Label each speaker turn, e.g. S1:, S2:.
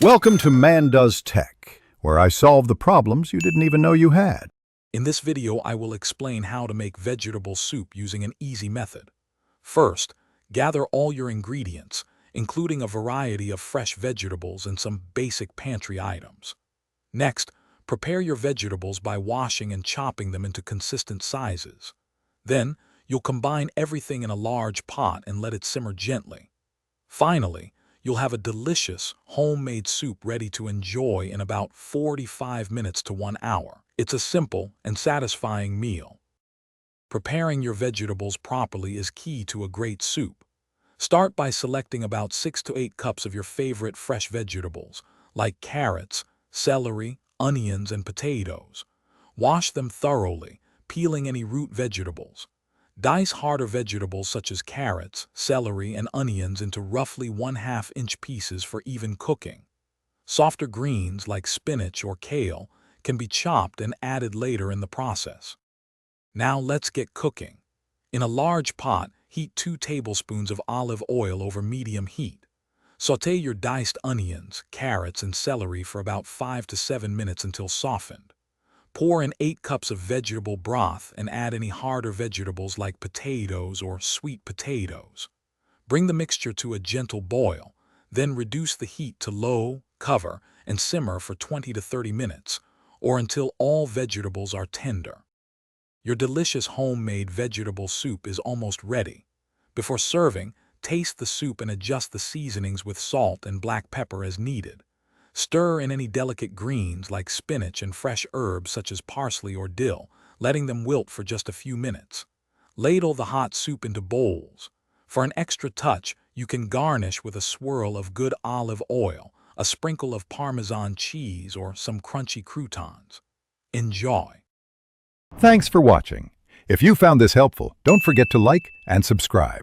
S1: Welcome to Man Does Tech, where I solve the problems you didn't even know you had.
S2: In this video, I will explain how to make vegetable soup using an easy method. First, gather all your ingredients, including a variety of fresh vegetables and some basic pantry items. Next, prepare your vegetables by washing and chopping them into consistent sizes. Then, you'll combine everything in a large pot and let it simmer gently. Finally, you'll have a delicious, homemade soup ready to enjoy in about 45 minutes to 1 hour. It's a simple and satisfying meal. Preparing your vegetables properly is key to a great soup. Start by selecting about 6 to 8 cups of your favorite fresh vegetables, like carrots, celery, onions, and potatoes. Wash them thoroughly, peeling any root vegetables. Dice harder vegetables such as carrots, celery, and onions into roughly 1/2 inch pieces for even cooking. Softer greens like spinach or kale can be chopped and added later in the process. Now let's get cooking. In a large pot, heat 2 tablespoons of olive oil over medium heat. Sauté your diced onions, carrots, and celery for about 5 to 7 minutes until softened. Pour in 8 cups of vegetable broth and add any harder vegetables like potatoes or sweet potatoes. Bring the mixture to a gentle boil, then reduce the heat to low, cover, and simmer for 20 to 30 minutes, or until all vegetables are tender. Your delicious homemade vegetable soup is almost ready. Before serving, taste the soup and adjust the seasonings with salt and black pepper as needed. Stir in any delicate greens like spinach and fresh herbs such as parsley or dill, letting them wilt for just a few minutes. Ladle the hot soup into bowls. For an extra touch, you can garnish with a swirl of good olive oil, a sprinkle of Parmesan cheese, or some crunchy croutons. Enjoy!
S1: Thanks for watching. If you found this helpful, don't forget to like and subscribe.